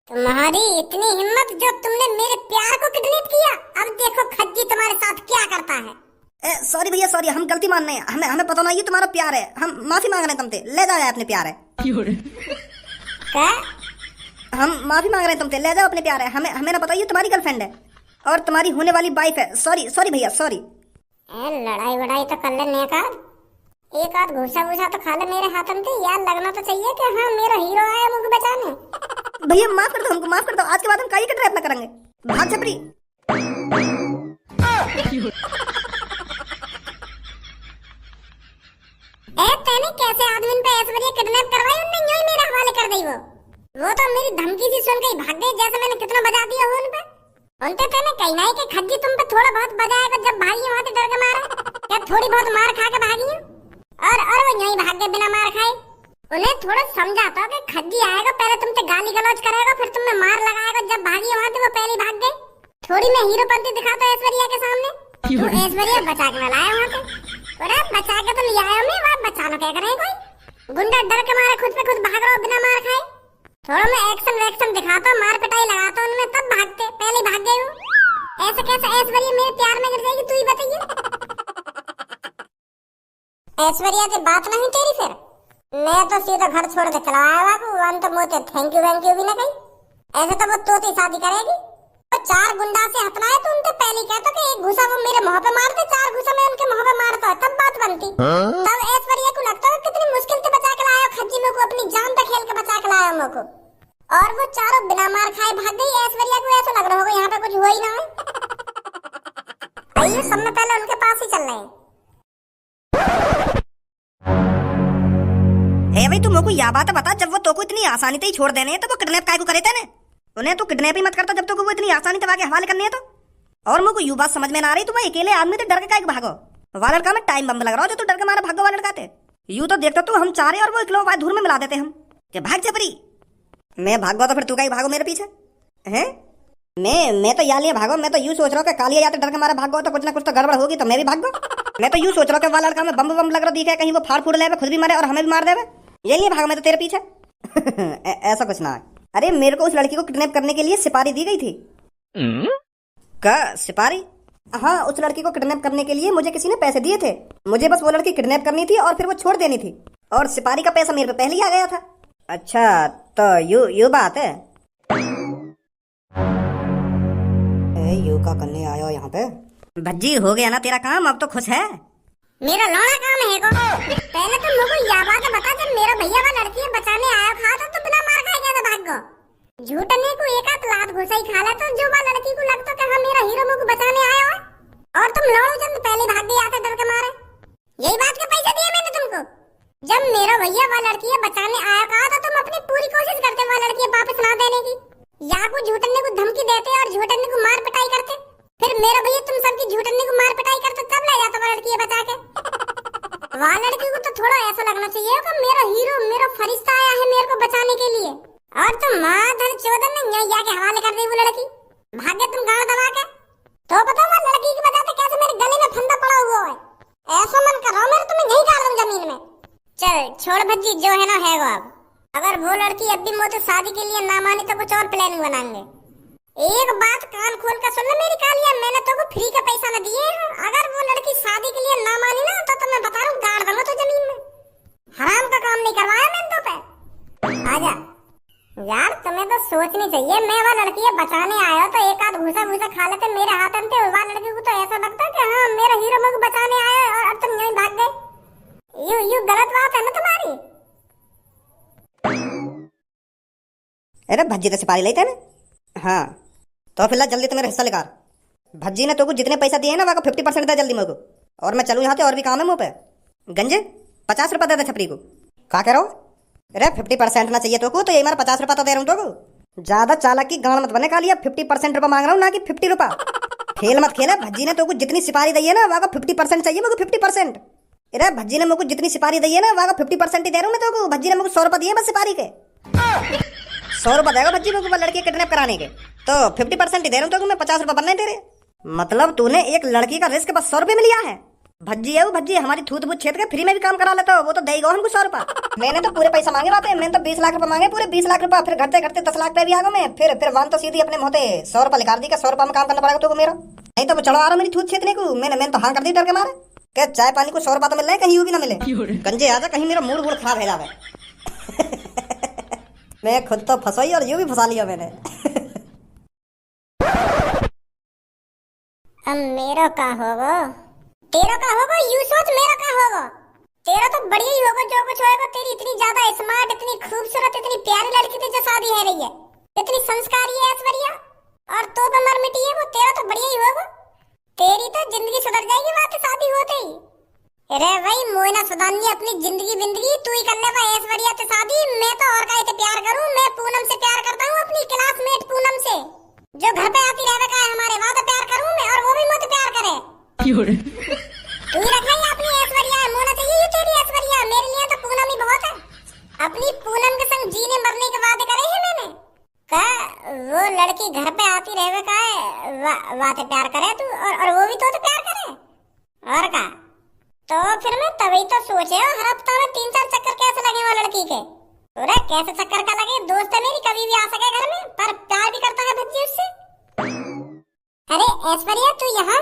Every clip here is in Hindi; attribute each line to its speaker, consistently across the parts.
Speaker 1: तुम्हारी इतनी हिम्मत जो तुमने मेरे प्यार को किडनैप किया। अब देखो खज्जी तुम्हारे साथ क्या करता है।
Speaker 2: सॉरी भैया सॉरी, हम गलती मान रहे हैं। हमें हमें पता नहीं ये तुम्हारा प्यार है। हम माफी मांग रहे हैं तुमसे। ले जाओ अपने प्यार है।
Speaker 1: क्या?
Speaker 2: हम माफी मांग रहे हैं तुमसे। ले जाओ अपने प्यार है। हमें हमें ना पता ये तुम्हारी गर्लफ्रेंड है और तुम्हारी होने वाली वाइफ है। सॉरी सॉरी भैया सॉरी।
Speaker 1: लड़ाई वड़ाई तो कर ले एक आध घूसा घूसा तो खा ले मेरे हाथन से। यार लगना तो चाहिए कि हाँ मेरा हीरो आया मुझे बचाने।
Speaker 2: भैया माफ कर दो, हमको माफ कर दो। आज के बाद हम काई का ट्रैप ना करेंगे। भाग छपरी।
Speaker 1: तेने कैसे आदमी पे ऐश्वर्या किडनैप करवाई? उनने यूं ही मेरे हवाले कर दी। वो तो मेरी धमकी सी सुन के भाग गई। जैसे मैंने कितना बजा दिया हो उन पे। उनते तेने कहीं ना कि खज्जी तुम पे थोड़ा बहुत बजाएगा जब भागी वहां से डर के मारा। क्या थोड़ी बहुत मार खा के भागी और वो यूं ही भाग गए बिना मार खाए। उन्हें थोड़ा समझाता कि खज्जी आएगा पहले तुमसे गाली गलौज करेगा फिर तुम्हें मार लगाएगा। जब भागी वहां से वो पहले भाग गए। थोड़ी मैं हीरोपंती दिखाता ऐश्वर्या के सामने। तो ऐश्वर्या बचा के लाया वहां से। अरे बचा के तो ले आया मैं। वहां बचाना क्या करे कोई गुंडा डर के मारे खुद पे खुद भाग रहा बिना मार खाए। थोड़ा मैं एक्शन वैक्शन दिखाता मार पिटाई लगाता उनमें तब भागते। पहले भाग गए वो। ऐसे कैसे ऐश्वर्या मेरे प्यार में गिर जाएगी तू ही बताइए। ऐश्वर्या से बात नहीं तेरी फिर। मैं तो सीधा घर छोड़ के चला आया बाबू। वन तो मोते थैंक यू भी ना कही। ऐसे तो वो तोती शादी करेगी। तो चार गुंडा से हथनाए तो उनसे पहले कहता कि एक घुसा वो मेरे मुंह पे मारते। चार घुसा मैं उनके मुंह पे मारता तब बात बनती। तब ऐश्वर्या को लगता है कितनी मुश्किल से बचा के लाया खज्जी मेरे को। अपनी जान पे खेल के बचा के लाया मेरे को। और वो चारों बिना मार खाए भाग गई। ऐश्वर्या को ऐसा लग रहा होगा यहाँ पे कुछ हुआ ही ना है। आइए सब में पहले उनके पास ही चल रहे हैं।
Speaker 2: भाई तू मेरे को यह बात बता, जब वो तो को इतनी आसानी से ही छोड़ देने तो वो किडनैप काहे को करे थे ने? उन्हें तो किडनैप ही मत करता जब तो वो इतनी आसानी से आगे हवाले करने है तो। और मेरे को यू बात समझ में ना आ रही, तुम अकेले आदमी से डर के काहे को भागो? वाला लड़का में टाइम बम लग रहा हो जो तू डर के मारा भागो वाला लड़का थे। यू तो देखता तू हम चारे और वो इकलो बात धूर में मिला देते हम कि भाग जबरी। मैं भागो तो फिर तू काहे भागो मेरे पीछे हैं? मैं तो यहाँ लिए भागो। मैं तो यूं सोच रहा हूँ कि कालिया या तो डर के मारा भागो तो कुछ ना कुछ तो गड़बड़ होगी तो मैं भी भागो। मैं तो यूं सोच रहा हूँ कि वाला लड़का में बम बम लग रहा दिखे कहीं वो फाड़ फूड़ ले खुद भी मारे और हमें भी मार देवे। ये लिए भागो मैं तो तेरे पीछे। ऐसा कुछ ना है। अरे मेरे को उस लड़की को किडनैप करने के लिए सिपारी दी गई थी। क्या सिपारी? हाँ उस लड़की को किडनैप करने के लिए मुझे किसी ने पैसे दिए थे। मुझे बस वो लड़की किडनैप करनी थी और फिर वो छोड़ देनी थी और सिपारी का पैसा मेरे पे पहले ही आ गया था। अच्छा तो यू बात है। यू का करने आया यहाँ पे? भज्जी हो गया ना तेरा काम, अब तो खुश है।
Speaker 1: मेरा लौड़ा काम है को। पहले तो मुझे यह बात बता जब मेरा भैया वो लड़की बचाने आया था तो बिना मार खाए गया था भाग गो। झूठने को एक आध लात घुसा ही खा ले तो जो वो लड़की को लगता कि हाँ मेरा हीरो मुझे बचाने आया है और तुम लौड़ो जब पहले भाग गए आते डर के मारे। यही बात के पैसे दिए मैंने तुमको। जब मेरा भैया वो लड़की बचाने आया था तो तुम अपनी पूरी कोशिश करते वो लड़की वापस ना देने की। या को झूठने को धमकी देते और झूठने को मार पिटाई करते। फिर मेरा भैया तुम सबकी झूठने को मार पिटाई करते तब ले जाता वो लड़की बचा के। वहाँ लड़की को तो थोड़ा ऐसा लगना चाहिए कि मेरा हीरो मेरा फरिश्ता आया है मेरे को बचाने के लिए। और तुम माधर चौधर ने यहाँ जाके हवाले कर दी वो लड़की। भाग्य तुम गाँव दबा के तो बताओ वो लड़की की वजह से कैसे मेरे गले में फंदा पड़ा हुआ है। ऐसा मन कर रहा हूँ मेरे तुम्हें यही डाल दूं जमीन में। चल छोड़ भज्जी जो है ना है वो। अब अगर वो लड़की अब भी मुझसे शादी के लिए ना मानी तो कुछ और प्लानिंग बनाएंगे। एक बात कान खोल कर सुन ले मेरी कालिया, मैंने तो को फ्री का पैसा न दिए हैं। अगर वो लड़की शादी के लिए ना मानी ना तो मैं बता रहा हूँ गाड़ दूंगा तो जमीन में। हराम का काम नहीं करवाया मैंने तो पे। आजा यार तुम्हें तो सोचनी चाहिए। मैं वो लड़की बचाने आया तो एक आध घुसा घुसा खा लेते मेरे हाथ में। वो लड़की को तो ऐसा लगता कि हाँ मेरा हीरो मुझे बचाने आया और अब तुम यहीं भाग गए। यू गलत बात है ना तुम्हारी।
Speaker 2: अरे भज्जी तो सिपाही लेते ना। हाँ तो फिलहाल जल्दी तो मेरा हिस्सा निकाल। भज्जी ने तो को जितने पैसा दिए ना वहाँ को 50% दे जल्दी मेरे को। और मैं चलूँ यहाँ से और भी काम है मुँह पे। गंजे 50 रुपये दे दे छपरी को। क्या कह रहा हो? अरे 50% ना चाहिए तो को तो ये मारा 50 रुपये तो दे रहा हूँ तो को। ज्यादा चालाक की गांड मत बने खाली। 50% रुपये मांग रहा हूँ ना कि 50 रुपये। खेल मत खेला। भज्जी ने तो को जितनी सिपारी दी है ना वहाँ को 50% चाहिए मेरे को 50%। अरे भज्जी ने मेरे को जितनी सिपारी दी है ना वहाँ को 50% ही दे रहा हूँ मैं तो को। भज्जी ने मेरे को 100 रुपये दिए बस सिपारी के। 100 रुपये देगा भज्जी मेरे को लड़की किडनैप कराने के तो 50% ही दे रहा हूँ तो मैं 50 रुपये बनने तेरे। मतलब तूने एक लड़की का रिस्क बस 100 रुपये में लिया है? भज्जी है वो भज्जी, हमारी थूत बूथ छेद के फ्री में भी काम करा लेते हो, वो तो देगा हमको 100 रुपया। मैंने तो पूरे पैसा मांगे बात है, मैंने तो 20 लाख रुपए मांगे, पूरे 20 लाख रुपया, फिर घटते घटते 10 लाख पे भी आ गया मैं। फिर वन तो सीधी अपने मोते 100 रुपया लिखा दी कि 100 रुपया में काम करना पड़ेगा तुमको मेरा, नहीं तो चढ़वा रहा मेरी थूत छेदने को। मैंने तो हाँ कर दी डर के मारे, क्या चाय पानी को 100 रुपया तो मिल रहा है, कहीं भी ना मिले। गंजे आजा कहीं मेरा मूड वूड खराब है जावे। मैं खुद तो फंसाई और यूं भी फंसा लिया मैंने।
Speaker 1: अब मेरा का होगा, तेरा का होगा, यू सोच मेरा का होगा। तेरा तो बढ़िया ही होगा जो कुछ होगा। तेरी इतनी ज्यादा स्मार्ट, इतनी खूबसूरत, इतनी प्यारी लड़की थी जो शादी है रही है, इतनी संस्कारी है ऐश्वर्या, और तो मर मिटी है वो। तेरा तो बढ़िया ही होगा, तेरी तो जिंदगी सुधर जाएगी बात शादी होते ही। अरे भाई मोइना सुधारनी अपनी जिंदगी बिंदगी, तू ही कर ले भाई ऐश्वर्या से शादी। मैं तो और काहे से प्यार करूं, मैं पूनम से प्यार करता हूं, अपनी क्लासमेट पूनम से, जो घर पे आती रहवे का है हमारे, वहां तो प्यार करूं मैं, और वो भी मुझसे प्यार करे। तू ही रख ले अपनी ऐश्वर्या, मोना चाहिए ये तेरी ऐश्वर्या, मेरे लिए तो पूनम ही बहुत है। अपनी पूनम के संग जीने मरने के वादे करे हैं मैंने। का वो लड़की घर पे आती रहवे का है, वाते प्यार करे तू, और वो भी तो प्यार करे, और का। तो फिर मैं तभी तो सोचे हर हफ्ता में 3-4 चक्कर कैसे लगे वो लड़की के। अरे कैसे चक्कर का लगे, दोस्त है मेरी, कभी भी आ सके घर में, पर प्यार भी करता है भज्जी उससे। अरे ऐश्वर्या तू यहाँ,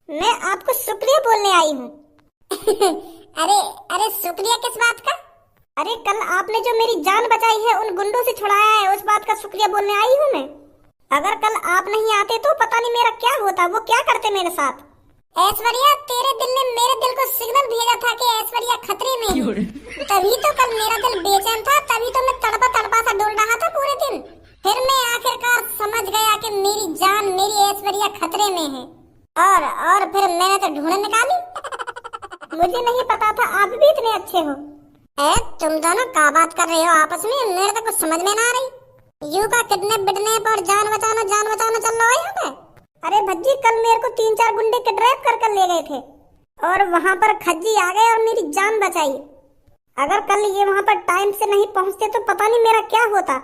Speaker 1: मैं आपको शुक्रिया बोलने आई हूँ। अरे शुक्रिया किस बात का? अरे कल आपने जो मेरी जान बचाई है, उन गुंडों से छुड़ाया है, उस बात का शुक्रिया बोलने आई हूँ मैं। अगर कल आप नहीं आते तो पता नहीं मेरा क्या होता, वो क्या करते मेरे साथ। ऐश्वर्या तेरे दिल ने मेरे दिल को सिग्नल भेजा था कि ऐश्वर्या खतरे में है, तभी तो कल मेरा दिल बेचैन था, तभी तो मैं तड़पा तड़पा सा डोल रहा था पूरे दिन। फिर मैं आखिरकार समझ गया कि मेरी जान, मेरी ऐश्वर्या खतरे में है, और फिर मैंने तो ढूंढ निकाली। मुझे नहीं पता था आप भी इतने अच्छे हो। तुम दोनों क्या बात कर रहे हो आपस में, मेरे तो कुछ समझ में ना आ रही। यू का किडनैप बिडनैप और जान बचाना चल रहा है यहाँ पे। अरे भज्जी कल मेरे को 3-4 गुंडे किडनैप कर ले गए थे, और वहाँ पर खज्जी आ गए और मेरी जान बचाई। अगर कल ये वहाँ पर टाइम से नहीं पहुँचते तो पता नहीं मेरा क्या होता।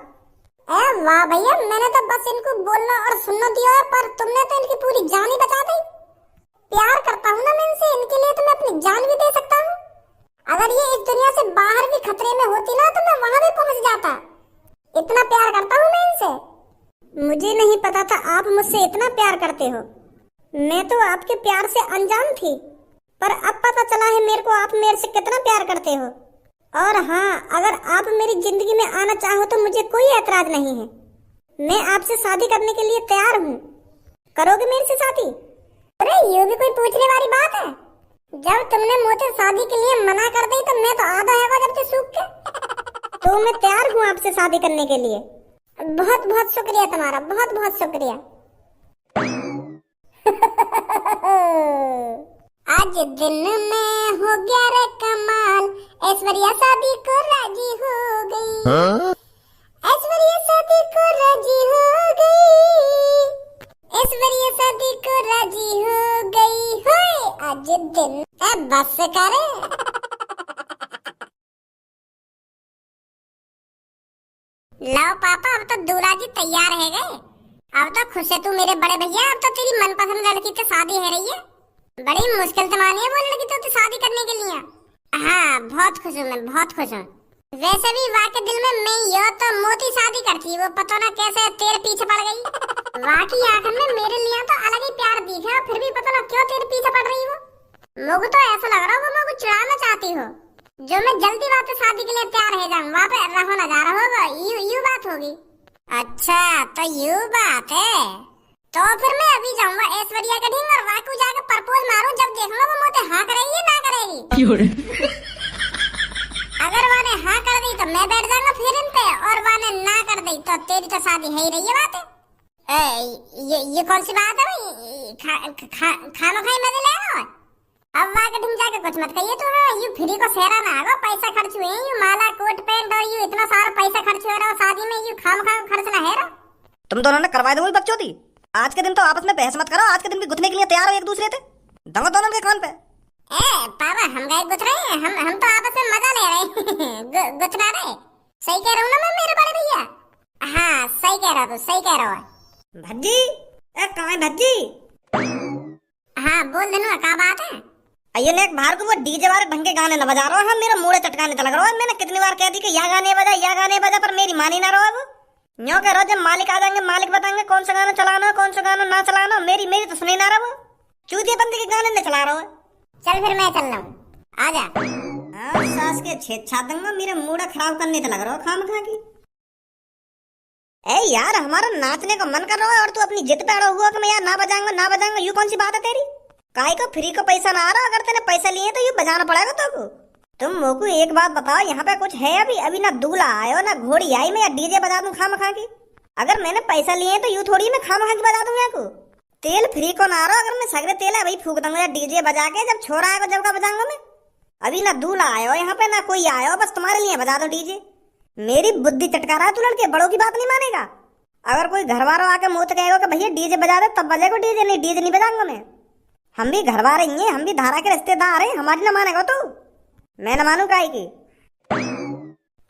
Speaker 1: वाह भैया, मैंने तो बस इनको बोलना और सुनना दिया है, पर तुमने तो इनकी पूरी जान ही बचा दी। प्यार करता हूँ ना मैं इनसे, इनके लिए तो मैं अपनी जान भी दे सकता हूँ। अगर ये इस दुनिया से बाहर भी खतरे में होती ना तो मैं वहाँ भी पहुँच जाता। इतना प्यार करता हूँ मैं इनसे। मुझे नहीं पता था आप मुझसे इतना प्यार करते हो। मैं तो आपके प्यार से अनजान थी, पर अब पता चला है मेरे को आप मेरे से कितना प्यार करते हो। और हाँ, अगर आप मेरी जिंदगी में आना चाहो तो मुझे कोई ऐतराज नहीं है। मैं आपसे शादी करने के लिए तैयार हूँ। करोगे मेरे से शादी? अरे ये भी कोई पूछने वाली बात है? जब तुमने मुझे शादी के लिए मना कर दी तो मैं तो आधा है जब से सूख के। तो मैं तैयार हूँ आपसे शादी करने के लिए। बहुत बहुत शुक्रिया तुम्हारा, बहुत बहुत शुक्रिया। आज दिन में हो गया रे कमाल, ऐश्वर्या शादी को राजी हो गई। ऐश्वर्या शादी को राजी हो गई, ऐश्वर्या शादी को राजी हो गई। होए आज दिन बस करे। लो पापा, अब तो दूल्हा जी तैयार है गए। अब तो खुश है तू मेरे बड़े भैया, अब तो तेरी मनपसंद लड़की से शादी है रही है। बड़ी मुश्किल से मानी है वो लड़की तो शादी करने के लिए। हाँ बहुत खुश हूँ मैं, बहुत खुश हूँ। वैसे भी वाके दिल में मैं यो तो मोती शादी करती, वो पता ना कैसे तेरे पीछे पड़ गई। वाकी आंखों में मेरे लिए तो अलग ही प्यार दिखा, फिर भी पता ना क्यों तेरे पीछे पड़ रही हो। मुझे तो ऐसा लग रहा है वो मुझे चुराना चाहती हो, जो मैं जल्दी बात शादी के लिए तैयार है जाऊँ, वहाँ पे रहो ना जा रहा होगा, यू बात होगी। अच्छा तो यू बात है, तो फिर मैं अभी जाऊंगा ऐश्वर्या के ढींग और वाकू जाकर प्रपोज मारूं, जब देखूंगा वो मुझे हाँ करेगी ना करेगी। अगर वाने हाँ कर दी तो मैं बैठ जाऊंगा फिर इन पे, और वाने ना कर दी तो तेरी तो शादी है ही रही है। बात है ये कौन सी बात है भाई? खानो खाई मजे ले रहा है। अब वाके ढूंढ जाके कुछ मत कहिए तो यू फ्री को सहरा ना आगो, पैसा खर्च हुए यू माला कोट पैंट और यू इतना सारा पैसा खर्च हो रहा है शादी में, यू खाम खर्च ना है रहा।
Speaker 2: तुम दोनों ने करवाई दोगी बकचोदी। आज के दिन तो आपस में बहस मत करो, आज के दिन भी गुथने के लिए तैयार हो एक दूसरे से। दंगो दोनों के कान पे। पापा हम गए गुथ रहे हैं, हम तो आपस में मजा ले रहे हैं। गुथना रहे, सही कह रहा हूँ ना मैं मेरे बड़े भैया? हाँ सही कह रहा तू, सही कह रहा है। भज्जी कहाँ है भज्जी? हाँ बोल देना क्या बात है? अयो ने बाहर को वो डीजे वाले ढंग के गाने न बजा रहा है, मेरा मुड़े चटकाने लग रहा है। मैंने कितनी बार कह दी कि या गाने बजा पर मेरी मानी ना रहो। अब यूं कह रहा जब मालिक आ जाएंगे मालिक बताएंगे कौन सा गाना चलाना कौन सा गाना ना चलाना। मेरी मेरी तो सुनी ना रहो, चूतिया बंदी के गाने न चला रहा है।
Speaker 1: चल फिर मैं चल रहा हूँ, आजा।
Speaker 2: सास के छेद छा दूंगा, मेरे मूड खराब करने तो लग रहा हो खाम खा की। ए यार हमारा नाचने का मन कर रहा है और तू अपनी जिद पे अड़ा हुआ कि मैं यार ना बजाऊंगा। यू कौन सी बात है तेरी? काहे को फ्री को पैसा ना आ रहा? अगर तेने पैसा लिए तो यू बजाना पड़ेगा तो। तुम मोकू एक बात बताओ, यहाँ पे कुछ है अभी ना दूल्हा आयो ना घोड़ी आई, मैं डीजे बजा दूं खाम खा की। अगर मैंने पैसा लिए तो यू थोड़ी मैं खाम खा की बजा दूंगा को। तेल फ्री को ना आ रहा, अगर मैं सगरे तेल है वही फूक दूंगा डीजे बजा के। जब छोरा आएगा जब का बजाऊंगा मैं। अभी ना दूल्हा आयो यहाँ पे ना कोई आयो, बस तुम्हारे लिए बजा दो डीजे। मेरी बुद्धि चटका रहा तू लड़के, बड़ों की बात नहीं मानेगा। अगर कोई घर वालों आके मुंह तो कहेगा कि भैया डीजे बजा दे तब बजेगा डीजे, नहीं डीजे नहीं बजाऊंगा मैं। हम भी घर वाले ही हैं, हम भी धारा के रिश्तेदार हैं, हमारी ना मानेगा तू। मैं न मानू काहे की।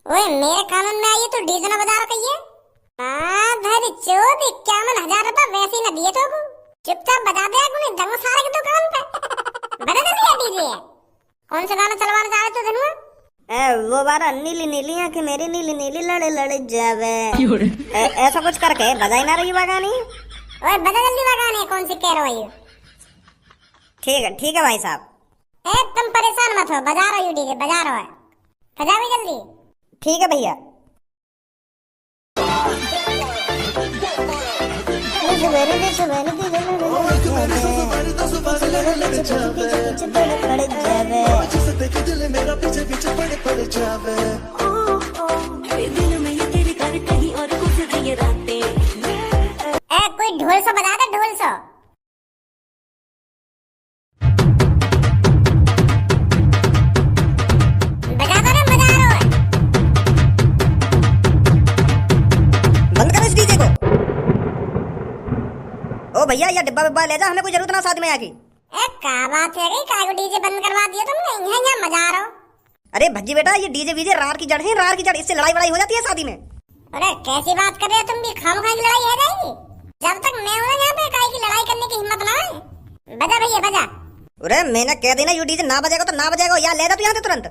Speaker 1: ओए मेरे कानून में आई तो डीजे ना बजा रखी है। धरी चोद 51,000 रुपए वैसे ही न दिए तो चुपचाप बजा दे गुने दंग सारे की दुकान पे बजा दे दिया डीजे। कौन सा गाना चलवाना चाह रहे तू धनुआ?
Speaker 2: वो बारा नीली नीली आंखें मेरी नीली नीली लड़े लड़े जावे, ऐसा कुछ करके बजाई ना रही गानी।
Speaker 1: ओए बजा जल्दी गाने, कौन सी कह रहे हो?
Speaker 2: ठीक है भाई साहब।
Speaker 1: तुम परेशान मत हो, बजा रहा हूँ डीजे, बजा रहा है, बजा भी जल्दी।
Speaker 2: ठीक है भैया।
Speaker 1: कोई ढोल सो बजा दे, ढोल सो।
Speaker 2: ओ भैया ये डिब्बा बिब्बा ले जा, हमें कोई जरूरत ना साथ में आके।
Speaker 1: क्या बात है गई, काय को डीजे बंद करवा दिया तुमने, यहाँ मजा आ रहा हो।
Speaker 2: अरे भज्जी बेटा ये डीजे वीजे रार की जड़ है, रार की जड़, इससे लड़ाई वड़ाई हो जाती है शादी में।
Speaker 1: अरे कैसी बात कर रहे हो तुम भी, खामखा की लड़ाई हो जाएगी। जब तक मैं हूँ यहाँ पे काय की लड़ाई करने की हिम्मत ना है। बजा भैया बजा।
Speaker 2: अरे मैंने कह देना यू डीजे ना बजेगा तो ना बजेगा, या ले जा तू यहाँ से तुरंत।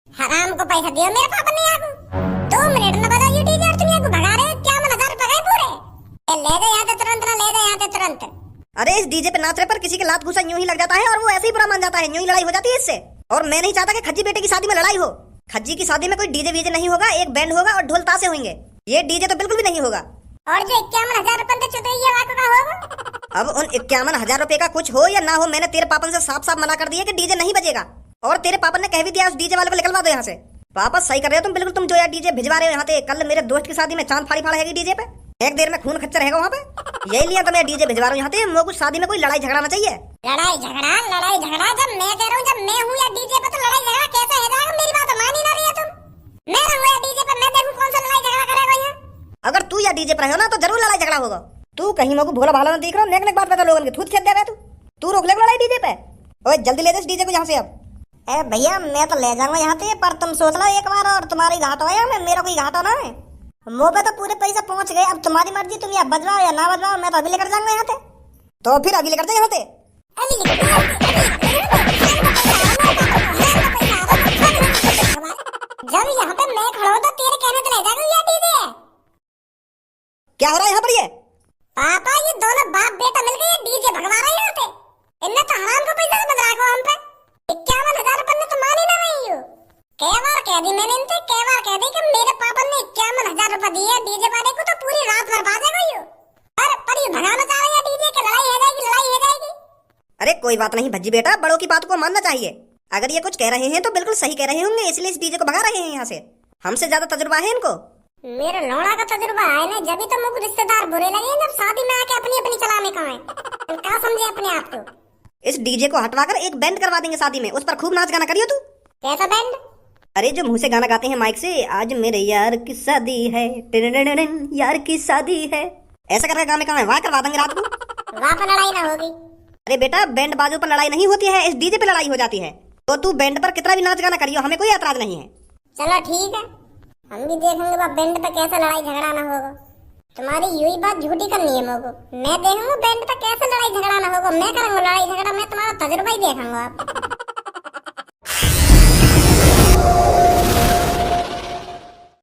Speaker 1: हराम को पैसा दियो मेरे पापा ने यहाँ को 2 मिनट में बजा यू डीजे और तुम यहाँ को भगा रहे हो। 51,000 रुपए गए पूरे। ले दे यहाँ से तुरंत, ना ले दे यहाँ से तुरंत।
Speaker 2: अरे इस डीजे पे नाचने पर किसी के लात घुसा यूं ही लग जाता है और वो ऐसे ही बुरा मान जाता है, यूं ही लड़ाई हो जाती है इससे। और मैं नहीं चाहता कि खज्जी बेटे की शादी में लड़ाई हो। खज्जी की शादी में कोई डीजे वीजे नहीं होगा, एक बैंड होगा और ढोल ताशे होंगे। ये डीजे तो बिल्कुल भी नहीं होगा।
Speaker 1: और जो 51,000 रुपए चुतिया वाको का होगा।
Speaker 2: अब उन 51,000 रुपए का कुछ हो या ना हो, मैंने तेरे पापन से साफ साफ मना कर दिया कि डीजे नहीं बजेगा। और तेरे पापन ने कह भी दिया उस डीजे वाले को निकलवा दो यहाँ से। पापा सही कर रहे हो तुम बिल्कुल, तुम जो यार डीजे भिजवा रहे हो यहाँ पे। कल मेरे दोस्त की शादी में चांद फाड़ी फाड़ा है डीजे पे, एक देर में खून खच्चर रहेगा वहाँ पे। यही लिया तो मैं डीजे भिजवा रहा हूँ यहाँ पे। वो कुछ शादी में कोई लड़ाई झगड़ा ना चाहिए।
Speaker 1: लड़ाई झगड़ा जब मैं कह रहा हूँ, जब मैं हूँ या डीजे पे, तो लड़ाई झगड़ा कैसा है जाएगा? मेरी बात मान ही ना रही है तुम। मैं रहूँ या डीजे पे, मैं देखूँ कौन सा लड़ाई झगड़ा करेगा यहाँ। अगर
Speaker 2: तू या डीजे पर हो ना तो जरूर लड़ाई झगड़ा होगा। तू कहीं मेरे को भोला भाला ना दिख रहा, नेक नेक बात बता लोगों के थूत खेत देगा तू रोक ले लड़ाई डीजे पे। ओए जल्दी ले जा डीजे को यहाँ से अब। ए भैया मैं तो ले जाऊंगा यहाँ से, पर तुम सोच लो एक बार और तुम्हारी घाट हो या मेरा कोई घाट हो ना है। मुँह पे तो पूरे पैसे पहुंच गए, अब तुम्हारी मर्जी, तुम या बजवाओ या ना बजवाओ, मैं तो अभी लेकर जाऊंगा यहाँ से। तो फिर अभी लेकर जाए यहाँ से।
Speaker 1: जब यहाँ पे मैं खड़ा हूँ तो तेरे कहने तो ले जाएगा या डीजे।
Speaker 2: क्या हो रहा है यहाँ पर? ये
Speaker 1: पापा ये दोनों बाप बेटा मिल गए डीजे भगवा रहे हैं यहाँ पे। इनने तो हराम को पैसा बदला को हम पे 51,000 रुपए ने तो मान ही ना रही हो। कई बार कह दी मैंने इनसे, कई बार कह दी कि मेरे पापा ने 51,000 रुपए दिए डीजे वाले को तो पूरी रात बर्बाद है गई हो। पर ये भगाना चाह रहे हैं डीजे की, लड़ाई हो जाएगी, लड़ाई हो जाएगी।
Speaker 2: अरे कोई बात नहीं भज्जी बेटा, बड़ों की बात को मानना चाहिए। अगर ये कुछ कह रहे हैं तो बिल्कुल सही कह रहे होंगे, इसलिए इस डीजे को भगा रहे हैं यहाँ से। हमसे ज्यादा तजुर्बा है इनको।
Speaker 1: मेरे लौड़ा का तजुर्बा है ना, जब भी तो मुझे रिश्तेदार बुरे लगे जब शादी में आके अपनी अपनी चलाने का है। क्या समझे अपने आप को?
Speaker 2: इस डीजे को हटवाकर एक बैंड करवा देंगे शादी में, उस पर खूब नाच गाना करियो तू।
Speaker 1: कैसा बैंड?
Speaker 2: अरे जो मुंह से गाना गाते हैं माइक से, आज मेरे यार की शादी है, यार की शादी है, ऐसा करके गाने का वहाँ करवा देंगे रात को।
Speaker 1: वहाँ पर लड़ाई ना होगी।
Speaker 2: अरे बेटा बैंड बाजू पर लड़ाई नहीं होती है, इस डीजे पे लड़ाई हो जाती है। तो तू बैंड पर कितना भी नाच गाना करियो, हमें कोई एतराज नहीं है।
Speaker 1: चलो ठीक है, हम भी देखेंगे बैंड पे कैसा लड़ाई झगड़ा ना होगा। तुम्हारी यही बात झूठी करनी है मेरे को। मैं देखूंगा बैंड पे कैसे लड़ाई झगड़ा ना होगा। मैं करूंगा लड़ाई झगड़ा, मैं तुम्हारा तजुर्बा ही देखूंगा।